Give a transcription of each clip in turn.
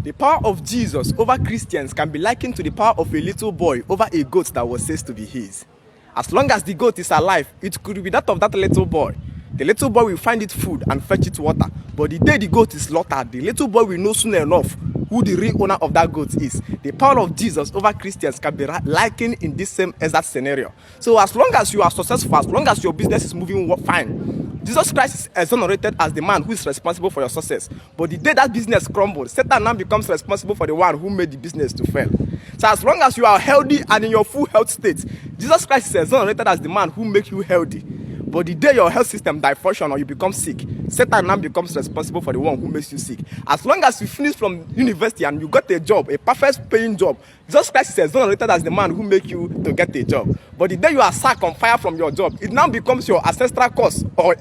The power of Jesus over Christians can be likened to the power of a little boy over a goat that was said to be his. As long as the goat is alive, it could be that of that little boy. The little boy will find it food and fetch it water. But the day the goat is slaughtered, the little boy will know soon enough who the real owner of that goat is. The power of Jesus over Christians can be likened in this same exact scenario. So as long as you are successful, as long as your business is moving fine, Jesus Christ is exonerated as the man who is responsible for your success. But the day that business crumbles, Satan now becomes responsible for the one who made the business to fail. So as long as you are healthy and in your full health state, Jesus Christ is exonerated as the man who makes you healthy. But the day your health system malfunction or you become sick, Satan now becomes responsible for the one who makes you sick. As long as you finish from university and you got a job, a perfect paying job, Jesus Christ is exonerated as the man who makes you to get a job. But the day you are sacked on fire from your job, it now becomes your ancestral curse or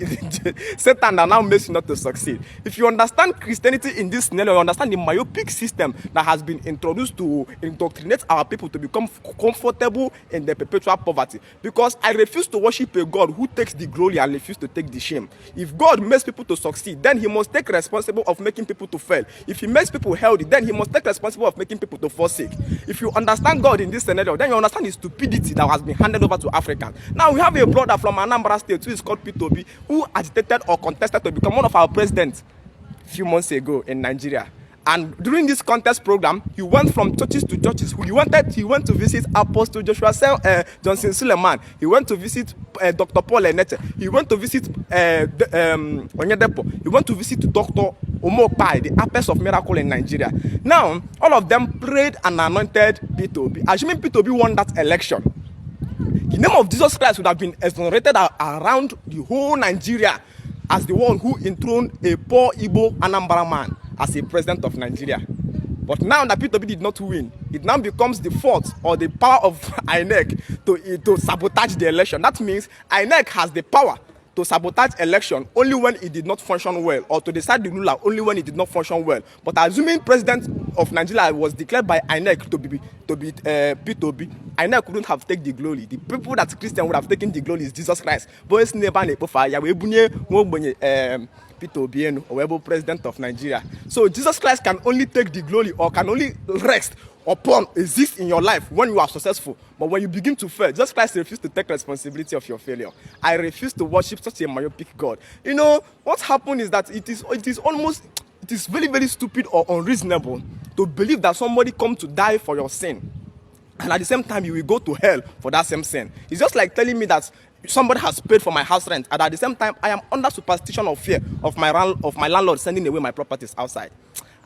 Satan that now makes you not to succeed. If you understand Christianity in this scenario, you understand the myopic system that has been introduced to indoctrinate our people to become comfortable in their perpetual poverty. Because I refuse to worship a God who takes the glory and refuse to take the shame. If God makes people to succeed, then he must take responsible of making people to fail. If he makes people healthy, then he must take responsible of making people to fall sick. If you understand God in this scenario, then you understand the stupidity that has been handed over to Africans. Now we have a brother from Anambra State who is called P2B, who agitated or contested to become one of our presidents a few months ago in Nigeria. And during this contest program, he went from churches to churches. He went to visit Apostle Joshua Johnson Suleiman. He went to visit Dr. Paul Enete. He went to visit Onyedepo. He went to visit Dr. Omopai, the apex of miracle in Nigeria. Now, all of them prayed and anointed P2B. Assuming P2B won that election, the name of Jesus Christ would have been exonerated around the whole Nigeria as the one who enthroned a poor Igbo Anambra man as a president of Nigeria. But now that P2B did not win, it now becomes the fault or the power of INEC to sabotage the election. That means INEC has the power to sabotage election only when it did not function well, or to decide the ruler only when it did not function well. But assuming president of Nigeria was declared by INEC to be P2B, INEC couldn't have taken the glory. The people that Christian would have taken the glory is Jesus Christ. But P2B or president of Nigeria. So Jesus Christ can only take the glory or can only rest upon exist in your life when you are successful. But when you begin to fail, Jesus Christ refuses to take responsibility of your failure. I refuse to worship such a myopic God. You know, what happened is that it is very, very stupid or unreasonable to believe that somebody come to die for your sin, and at the same time you will go to hell for that same sin. It's just like telling me that somebody has paid for my house rent, and at the same time I am under superstition of fear of my landlord sending away my properties outside.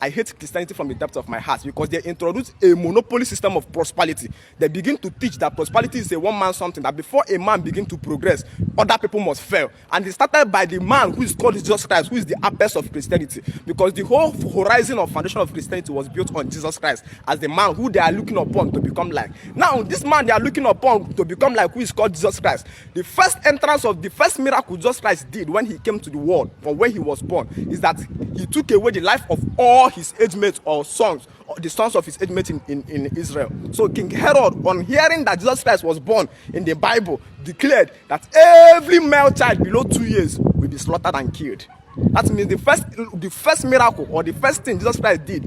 I hate Christianity from the depth of my heart because they introduce a monopoly system of prosperity. They begin to teach that prosperity is a one-man something, that before a man begin to progress, other people must fail. And it started by the man who is called Jesus Christ, who is the apex of Christianity, because the whole horizon of foundation of Christianity was built on Jesus Christ as the man who they are looking upon to become like. Now, this man they are looking upon to become like, who is called Jesus Christ, the first entrance of the first miracle Jesus Christ did when he came to the world, or when he was born, is that he took away the life of all his age mates or sons, or the sons of his age mates in Israel. So King Herod, on hearing that Jesus Christ was born in the Bible, declared that every male child below 2 years will be slaughtered and killed. That means the first miracle or the first thing Jesus Christ did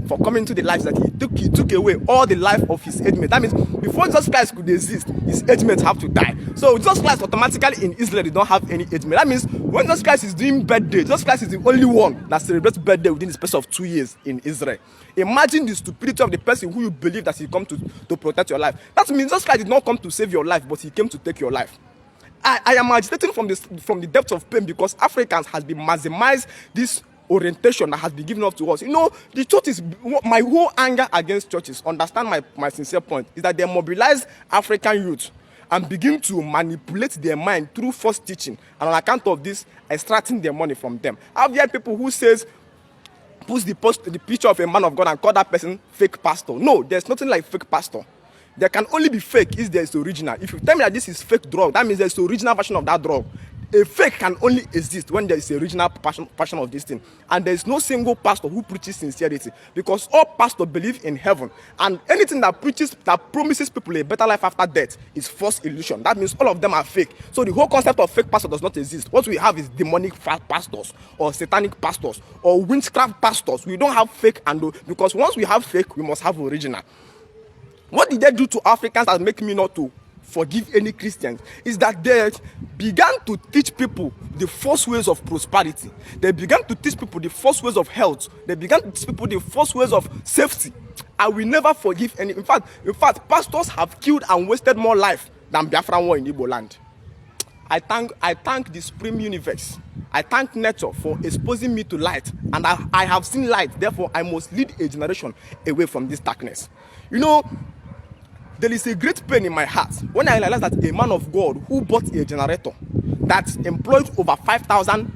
for coming to the life, that he took away all the life of his age mates. That means before Jesus Christ could exist, his age mates have to die. So Jesus Christ automatically in Israel, they don't have any age mate. That means when Jesus Christ is doing birthday, Jesus Christ is the only one that celebrates birthday within the space of 2 years in Israel. Imagine the stupidity of the person who you believe that he come to protect your life. That means Jesus Christ did not come to save your life, but he came to take your life. I am agitating from the depths of pain because Africans has been maximized this orientation that has been given up to us. You know, the church is, my whole anger against churches, understand my sincere point, is that they mobilize African youth and begin to manipulate their mind through false teaching, and on account of this, extracting their money from them. I've heard people who puts the picture of a man of God and call that person fake pastor. No, there's nothing like fake pastor. There can only be fake if there is original. If you tell me that this is fake drug, that means there's the original version of that drug. A fake can only exist when there is a original passion of this thing, and there is no single pastor who preaches sincerity, because all pastors believe in heaven, and anything that promises people a better life after death is false illusion. That means all of them are fake. So the whole concept of fake pastor does not exist. What we have is demonic pastors, or satanic pastors, or witchcraft pastors. We don't have fake, because once we have fake, we must have original. What did they do to Africans that make me not to forgive any Christians? Is that they began to teach people the false ways of prosperity. They began to teach people the false ways of health. They began to teach people the false ways of safety. I will never forgive any. In fact, pastors have killed and wasted more life than Biafran war in Igbo land. I thank the Supreme Universe. I thank nature for exposing me to light, and I have seen light. Therefore, I must lead a generation away from this darkness. You know, there is a great pain in my heart when I realize that a man of God who bought a generator that employed over 5,000